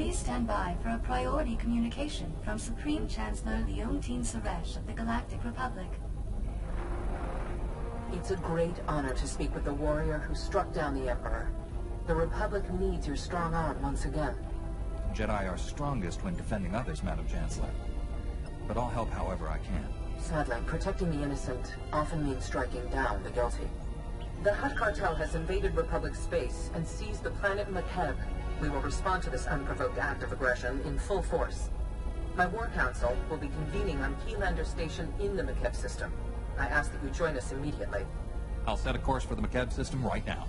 Please stand by for a priority communication from Supreme Chancellor Leontine Suresh of the Galactic Republic. It's a great honor to speak with the warrior who struck down the Emperor. The Republic needs your strong arm once again. Jedi are strongest when defending others, Madam Chancellor. But I'll help however I can. Sadly, protecting the innocent often means striking down the guilty. The Hutt cartel has invaded Republic space and seized the planet Makeb. We will respond to this unprovoked act of aggression in full force. My War Council will be convening on Keylander Station in the Makeb system. I ask that you join us immediately. I'll set a course for the Makeb system right now.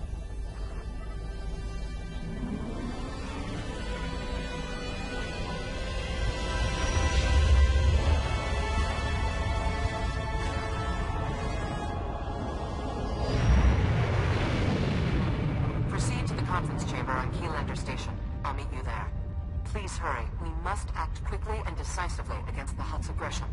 Proceed to the conference chamber on Keylander Station. I'll meet you there. Please hurry. We must act quickly and decisively against the Hutt's aggression.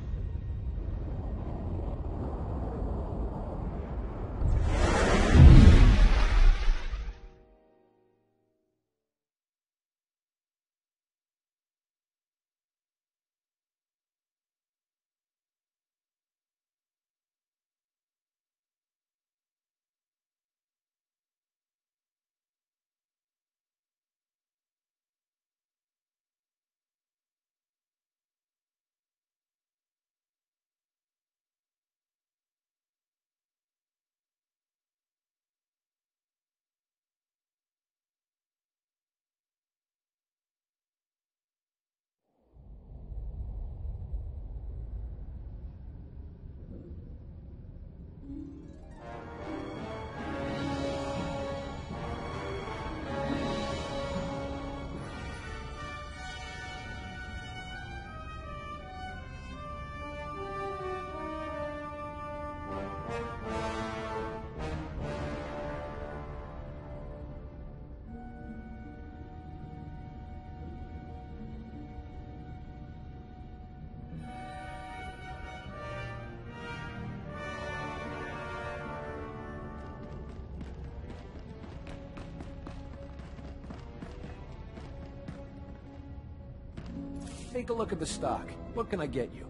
Take a look at the stock. What can I get you?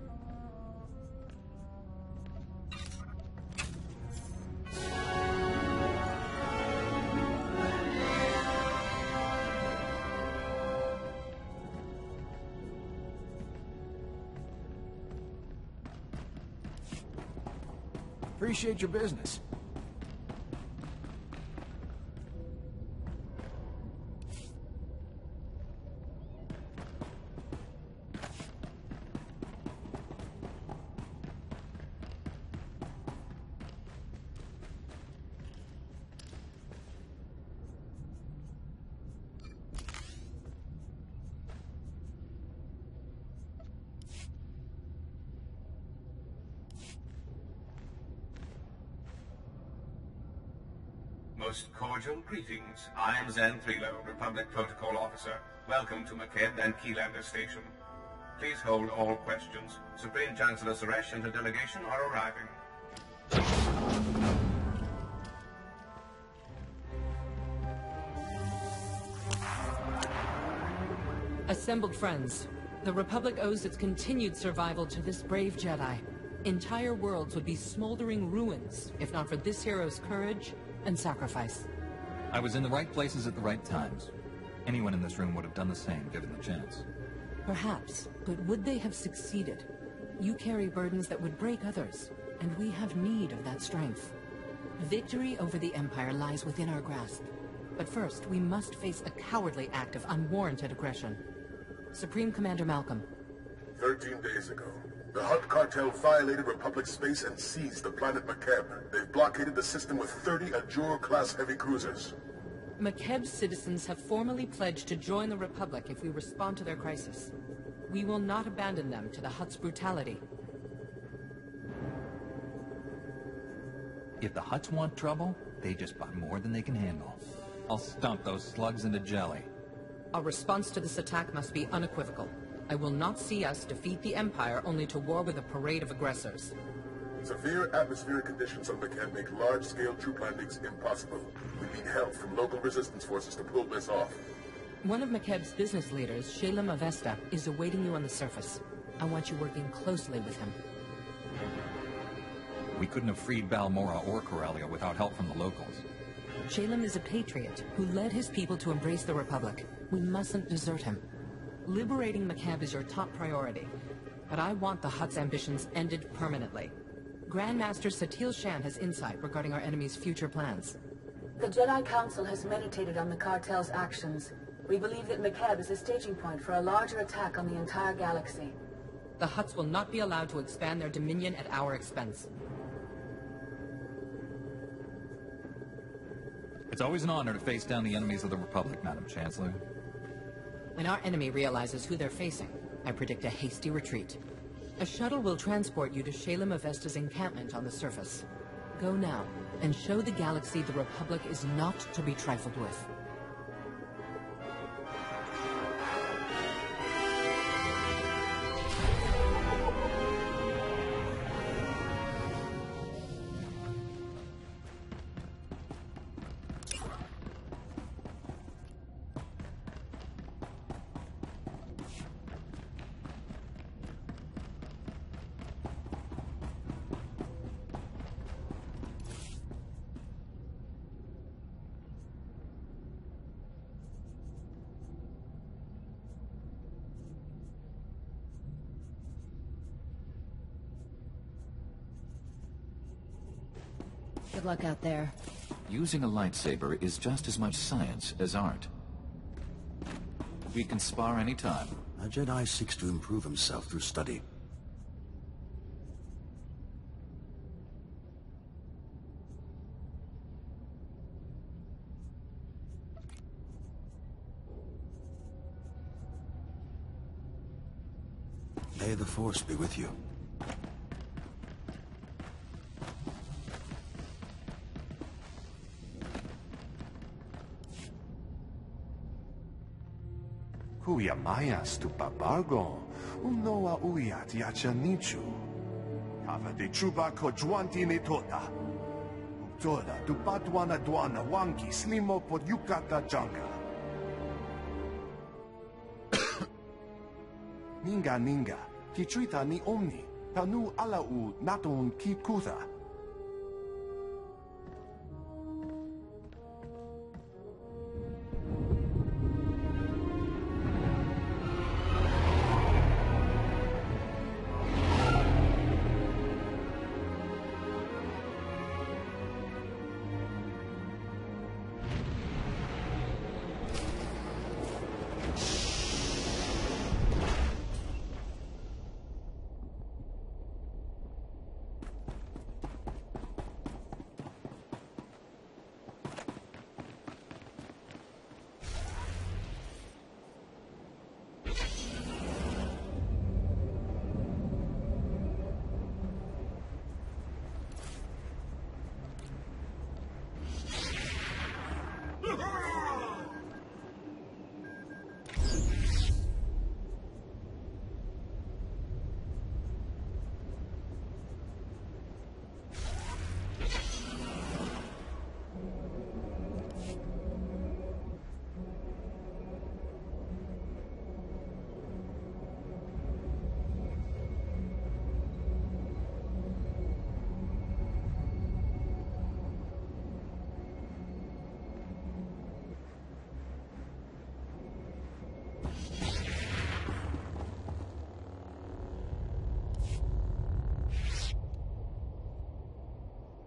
Appreciate your business. Most cordial greetings. I'm Xanthrilo, Republic Protocol Officer. Welcome to Makeb and Keylander Station. Please hold all questions. Supreme Chancellor Suresh and her delegation are arriving. Assembled friends, the Republic owes its continued survival to this brave Jedi. Entire worlds would be smoldering ruins if not for this hero's courage and sacrifice. I was in the right places at the right times. Anyone in this room would have done the same, given the chance. Perhaps, but would they have succeeded? You carry burdens that would break others, and we have need of that strength. Victory over the Empire lies within our grasp. But first, we must face a cowardly act of unwarranted aggression. Supreme Commander Malcolm. 13 days ago, the Hutt cartel violated Republic space and seized the planet Makeb. They've blockaded the system with 30 Ajur-class heavy cruisers. Makeb's citizens have formally pledged to join the Republic if we respond to their crisis. We will not abandon them to the Hutt's brutality. If the Hutts want trouble, they just bought more than they can handle. I'll stomp those slugs into jelly. Our response to this attack must be unequivocal. I will not see us defeat the Empire only to war with a parade of aggressors. Severe atmospheric conditions on Makeb make large-scale troop landings impossible. We need help from local resistance forces to pull this off. One of Makeb's business leaders, Shalem Avesta, is awaiting you on the surface. I want you working closely with him. We couldn't have freed Balmora or Corellia without help from the locals. Shalem is a patriot who led his people to embrace the Republic. We mustn't desert him. Liberating Makeb is your top priority, but I want the Hutt's ambitions ended permanently. Grandmaster Satil Shan has insight regarding our enemy's future plans. The Jedi Council has meditated on the cartel's actions. We believe that Makeb is a staging point for a larger attack on the entire galaxy. The Hutts will not be allowed to expand their dominion at our expense. It's always an honor to face down the enemies of the Republic, Madam Chancellor. When our enemy realizes who they're facing, I predict a hasty retreat. A shuttle will transport you to Shalem Avesta's encampment on the surface. Go now, and show the galaxy the Republic is not to be trifled with. Good luck out there. Using a lightsaber is just as much science as art. We can spar anytime. A Jedi seeks to improve himself through study. May the Force be with you. Kuya mayas tu pabargo, unoa uyat yachanichu. Kava de chuba kojuanti ne tota. Toda tu patwana duana wanki slimo pod yukata janga. Ninga ninga, kitrita ni omni, tanu alau naton ki kutha.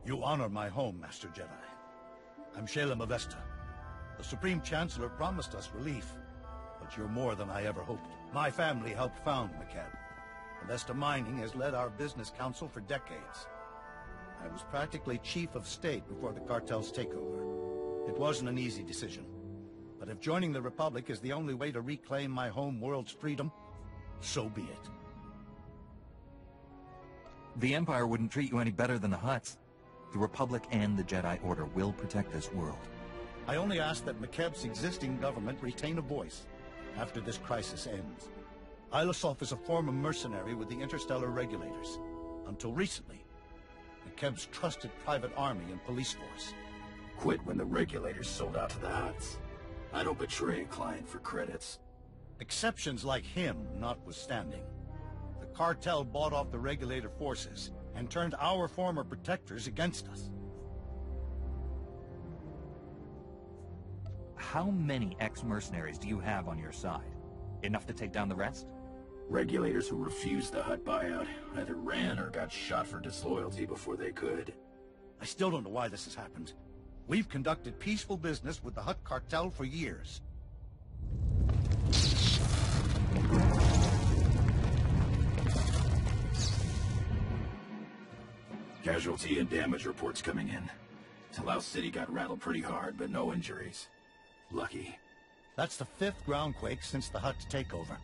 You honor my home, Master Jedi. I'm Shalem Avesta. The Supreme Chancellor promised us relief, but you're more than I ever hoped. My family helped found Makeb. Avesta Mining has led our business council for decades. I was practically chief of state before the cartel's takeover. It wasn't an easy decision. But if joining the Republic is the only way to reclaim my home world's freedom, so be it. The Empire wouldn't treat you any better than the Hutts. The Republic and the Jedi Order will protect this world. I only ask that Makeb's existing government retain a voice after this crisis ends. Ilasov is a former mercenary with the Interstellar Regulators. Until recently, Makeb's trusted private army and police force. Quit when the Regulators sold out to the Hutts. I don't betray a client for credits. Exceptions like him notwithstanding. The cartel bought off the regulator forces and turned our former protectors against us. How many ex-mercenaries do you have on your side? Enough to take down the rest? Regulators who refused the Hutt buyout either ran or got shot for disloyalty before they could. I still don't know why this has happened. We've conducted peaceful business with the Hutt cartel for years. Casualty and damage reports coming in. Talau City got rattled pretty hard, but no injuries. Lucky. That's the 5th groundquake since the Hutt takeover.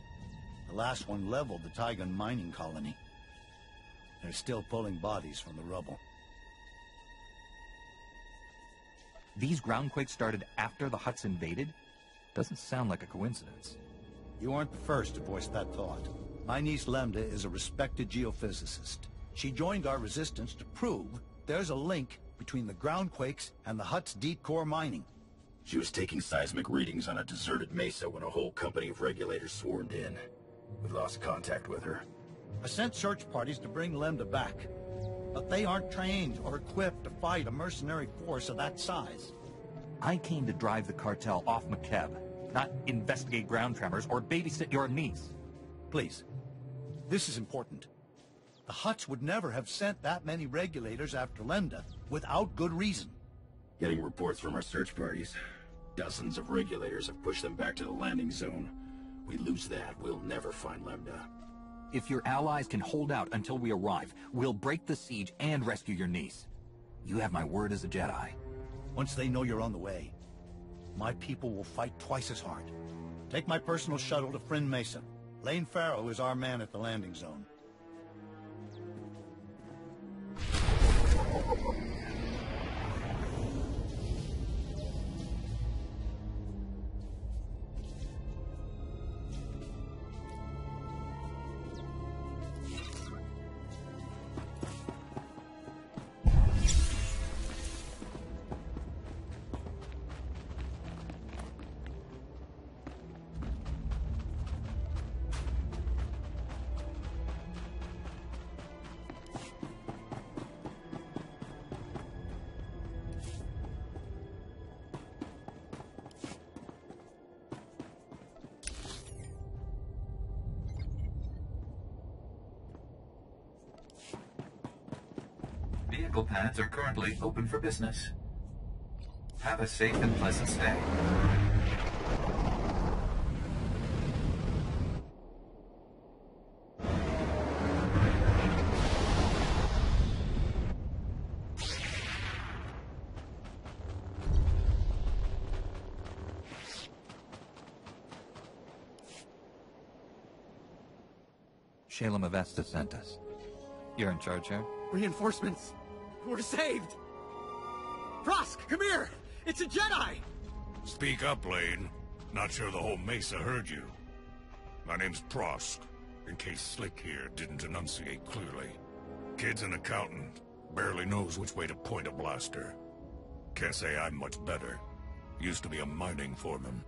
The last one leveled the Taigun mining colony. They're still pulling bodies from the rubble. These groundquakes started after the Hutts invaded? Doesn't sound like a coincidence. You aren't the first to voice that thought. My niece Lambda is a respected geophysicist. She joined our resistance to prove there's a link between the groundquakes and the Hutt's deep core mining. She was taking seismic readings on a deserted mesa when a whole company of regulators swarmed in. We lost contact with her. I sent search parties to bring Lambda back, but they aren't trained or equipped to fight a mercenary force of that size. I came to drive the cartel off Makeb, not investigate ground tremors or babysit your niece. Please, this is important. The Hutts would never have sent that many regulators after Lambda without good reason. Getting reports from our search parties. Dozens of regulators have pushed them back to the landing zone. We lose that, we'll never find Lambda. If your allies can hold out until we arrive, we'll break the siege and rescue your niece. You have my word as a Jedi. Once they know you're on the way, my people will fight twice as hard. Take my personal shuttle to Friend Mesa. Lane Farrow is our man at the landing zone. Vehicle pads are currently open for business. Have a safe and pleasant stay. Shayla Mavesta sent us. You're in charge here? Reinforcements! We're saved! Prosk, come here! It's a Jedi! Speak up, Lane. Not sure the whole Mesa heard you. My name's Prosk, in case Slick here didn't enunciate clearly. Kid's an accountant. Barely knows which way to point a blaster. Can't say I'm much better. Used to be a mining foreman.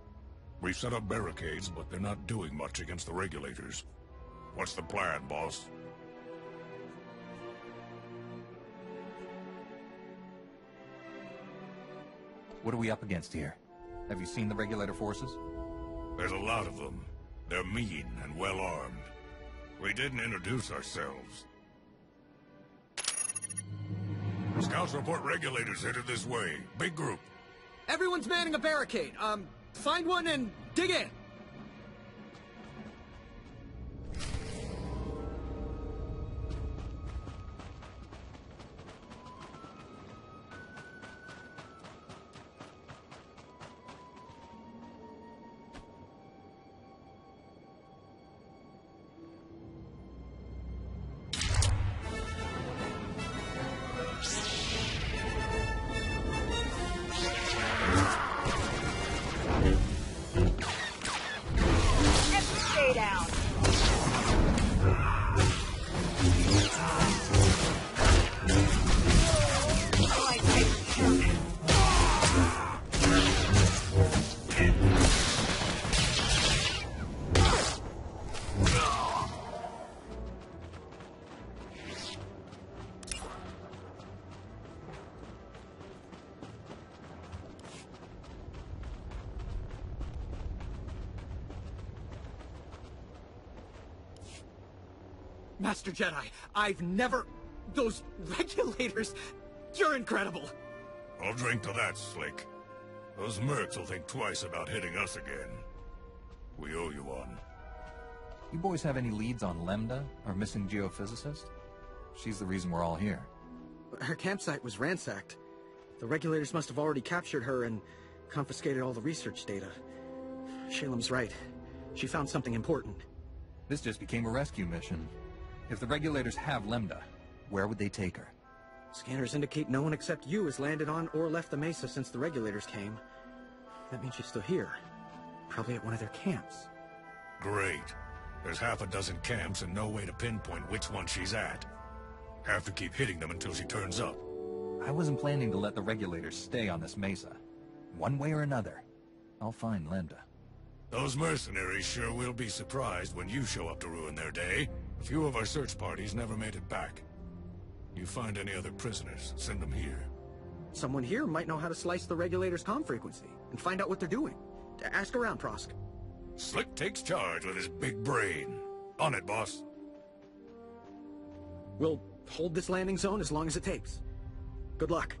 We've set up barricades, but they're not doing much against the regulators. What's the plan, boss? What are we up against here? Have you seen the regulator forces? There's a lot of them. They're mean and well-armed. We didn't introduce ourselves. Scouts report regulators headed this way. Big group. Everyone's manning a barricade. Find one and dig in! Master Jedi, I've never... Those regulators... You're incredible! I'll drink to that, Slick. Those mercs will think twice about hitting us again. We owe you one. You boys have any leads on Lambda, our missing geophysicist? She's the reason we're all here. Her campsite was ransacked. The regulators must have already captured her and confiscated all the research data. Shalem's right. She found something important. This just became a rescue mission. If the regulators have Lambda, where would they take her? Scanners indicate no one except you has landed on or left the Mesa since the regulators came. That means she's still here. Probably at one of their camps. Great. There's half a dozen camps and no way to pinpoint which one she's at. Have to keep hitting them until she turns up. I wasn't planning to let the regulators stay on this mesa. One way or another, I'll find Lambda. Those mercenaries sure will be surprised when you show up to ruin their day. A few of our search parties never made it back. You find any other prisoners, send them here. Someone here might know how to slice the regulators' comm frequency and find out what they're doing. Ask around, Prosk. Slick takes charge with his big brain. On it, boss. We'll hold this landing zone as long as it takes. Good luck.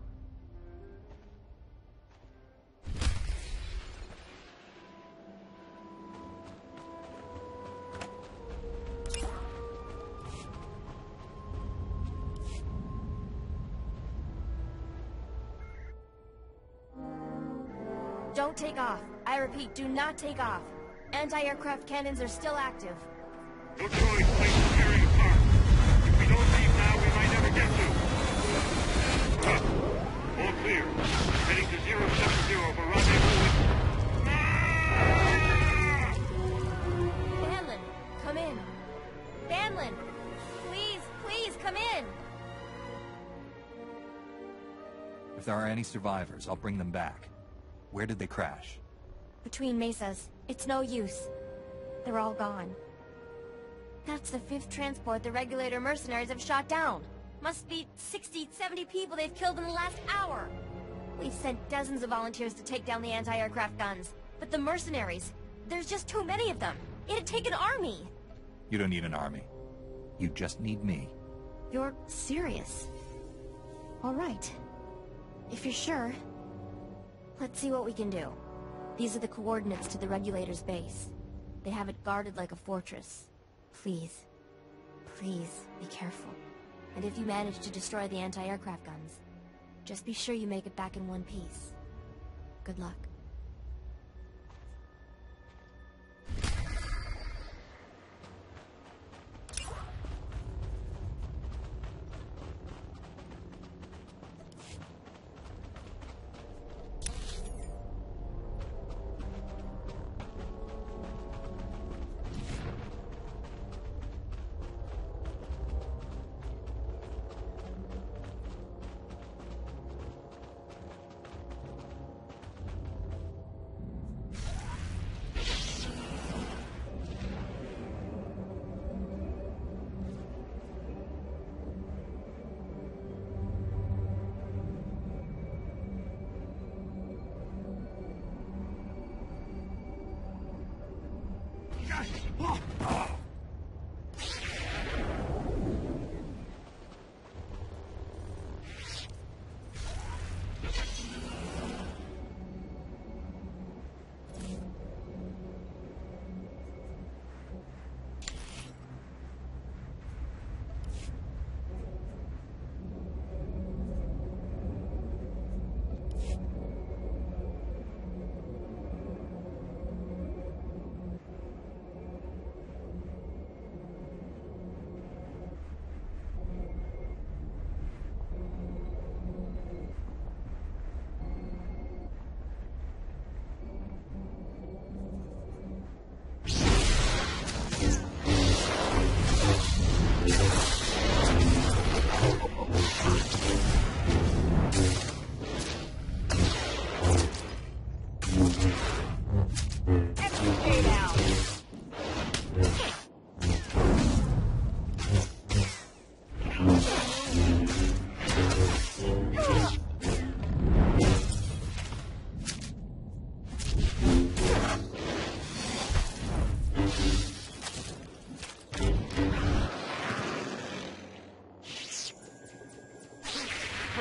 Don't take off. I repeat, do not take off. Anti-aircraft cannons are still active. No choice, places tearing apart. If we don't leave now, we might never get to. All clear. Heading to 070 for rendezvous. Banlin, come in. Banlin, please, please, come in. If there are any survivors, I'll bring them back. Where did they crash? Between mesas. It's no use. They're all gone. That's the 5th transport the regulator mercenaries have shot down. Must be 60, 70 people they've killed in the last hour. We've sent dozens of volunteers to take down the anti-aircraft guns. But the mercenaries, there's just too many of them. It'd take an army. You don't need an army. You just need me. You're serious? All right. If you're sure, let's see what we can do. These are the coordinates to the regulator's base. They have it guarded like a fortress. Please, please be careful. And if you manage to destroy the anti-aircraft guns, just be sure you make it back in one piece. Good luck.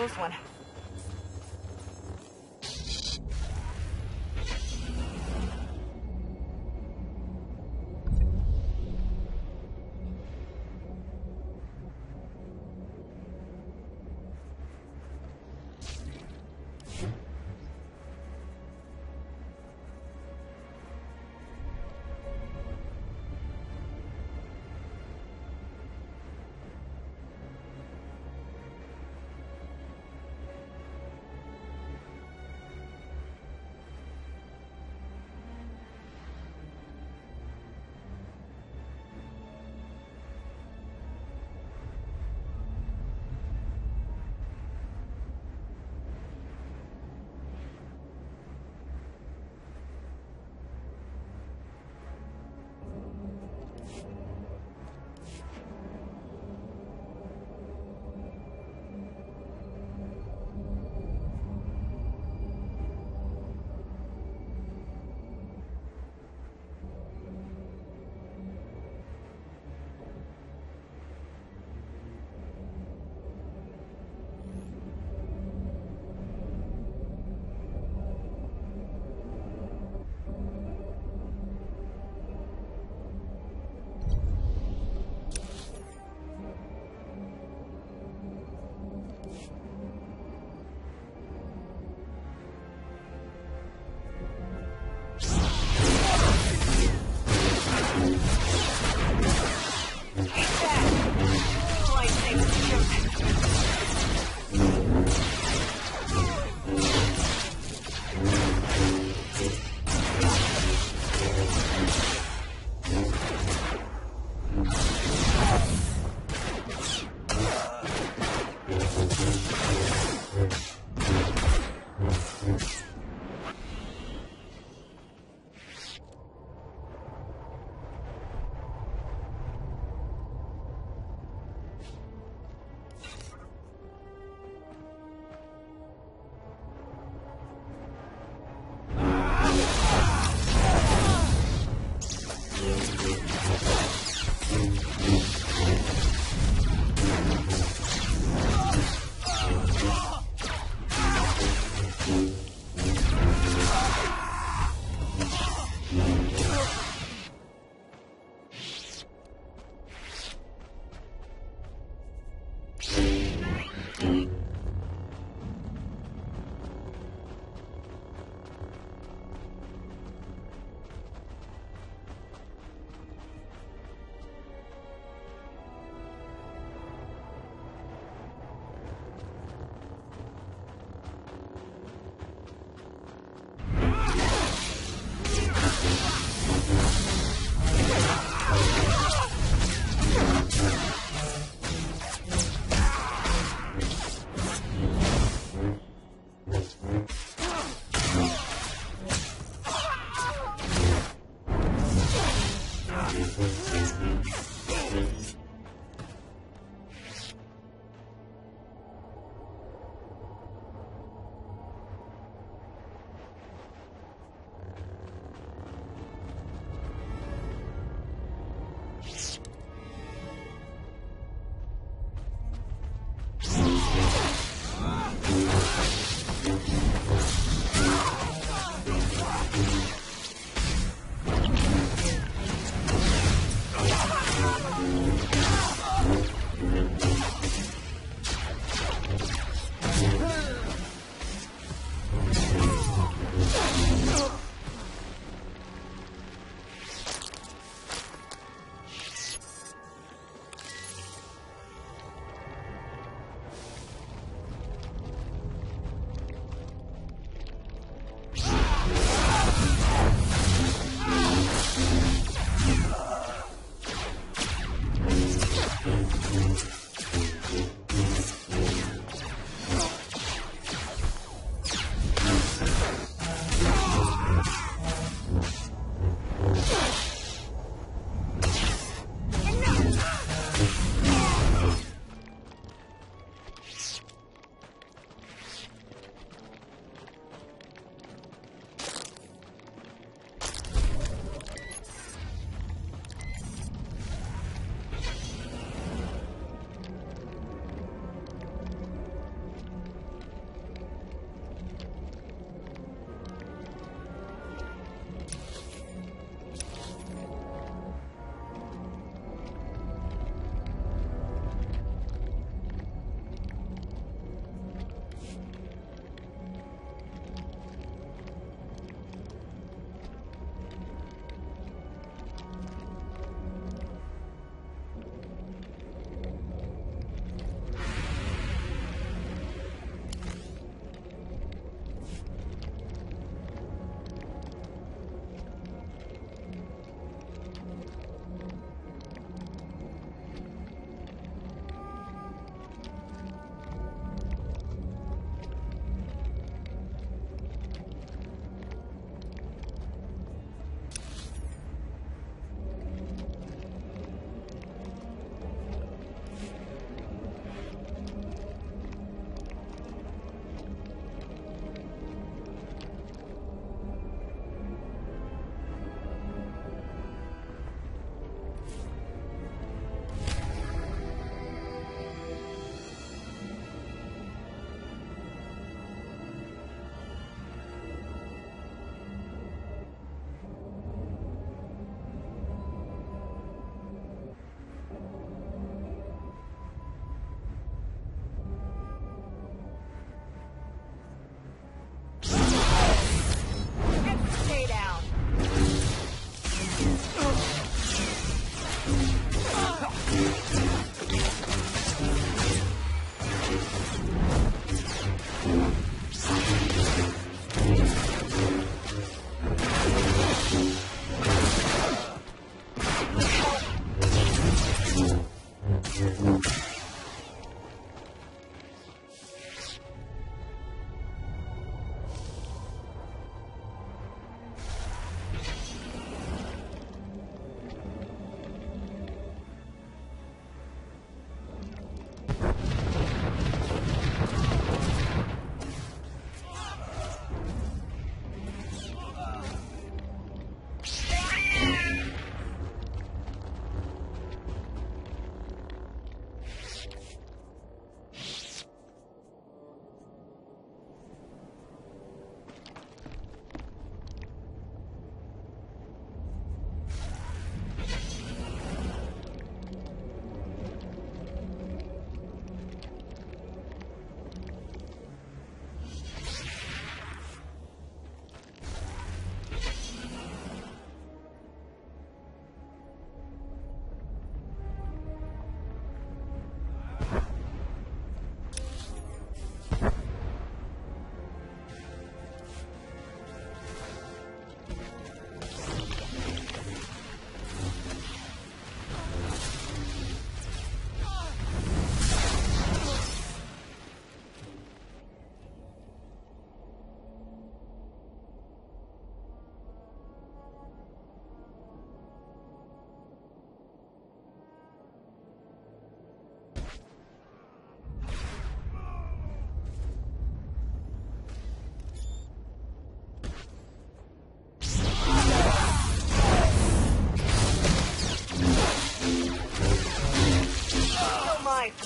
close one.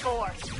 force.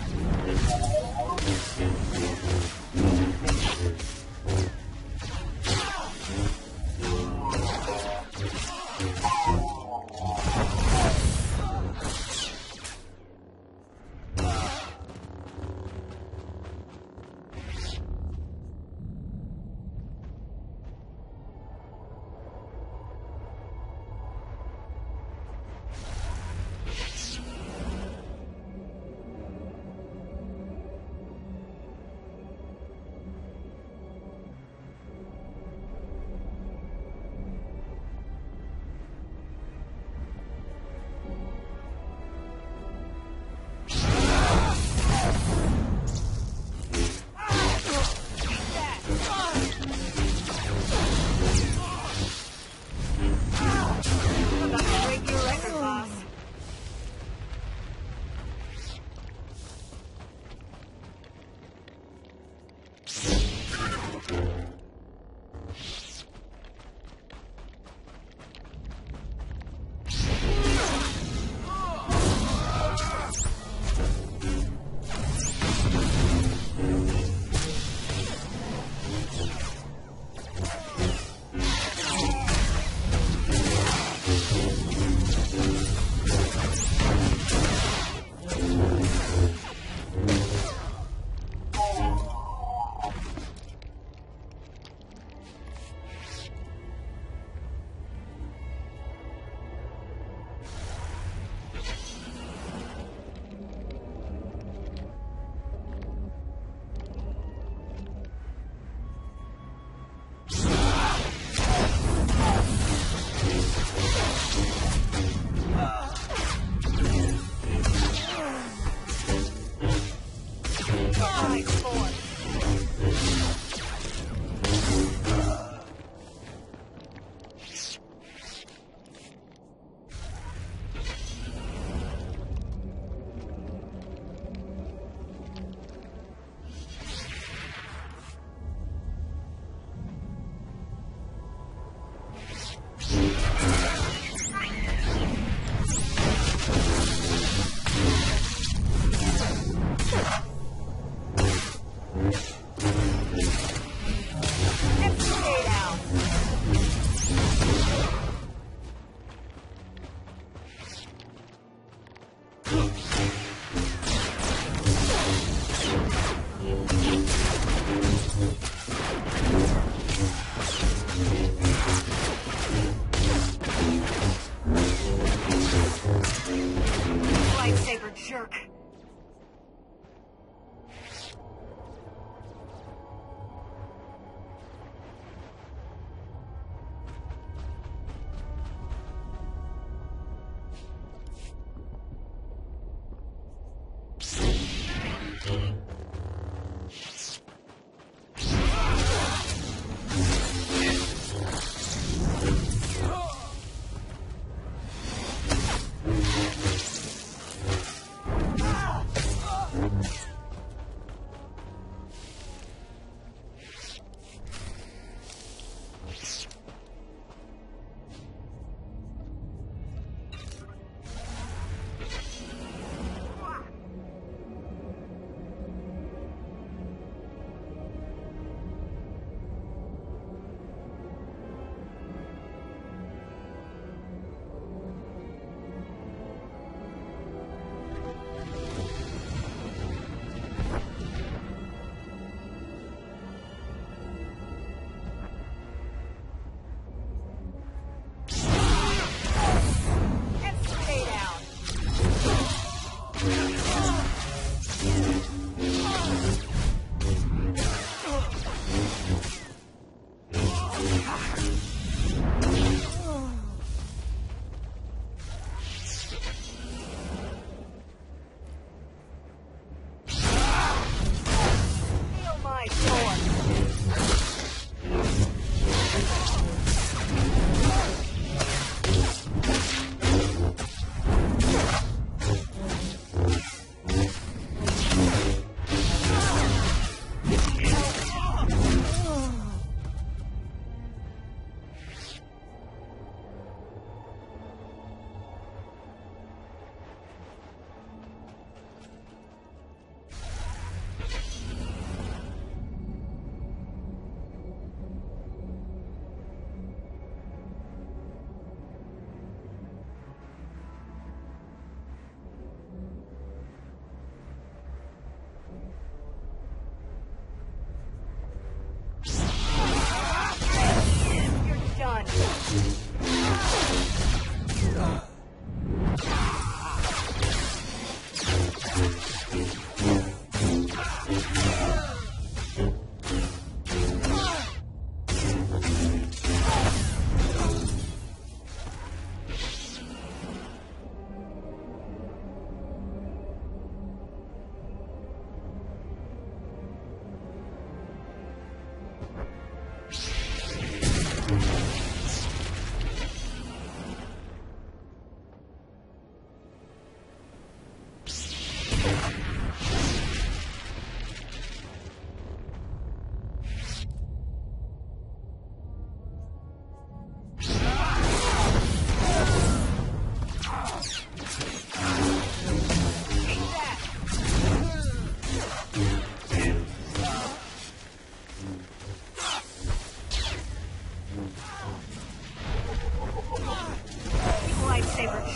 Lightsaber jerk.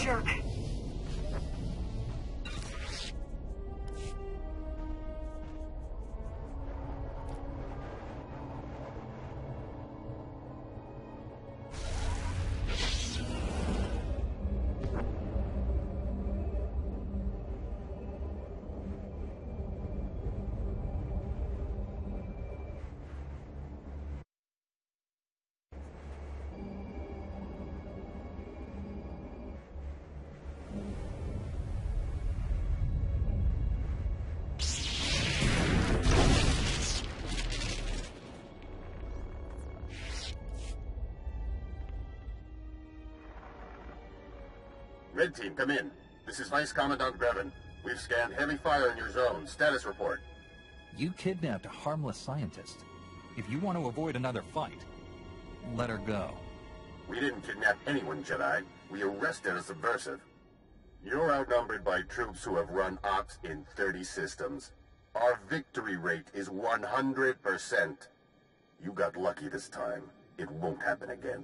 jerk. Red Team, come in. This is Vice Commandant Brevin. We've scanned heavy fire in your zone. Status report. You kidnapped a harmless scientist. If you want to avoid another fight, let her go. We didn't kidnap anyone, Jedi. We arrested a subversive. You're outnumbered by troops who have run ops in 30 systems. Our victory rate is 100%. You got lucky this time. It won't happen again.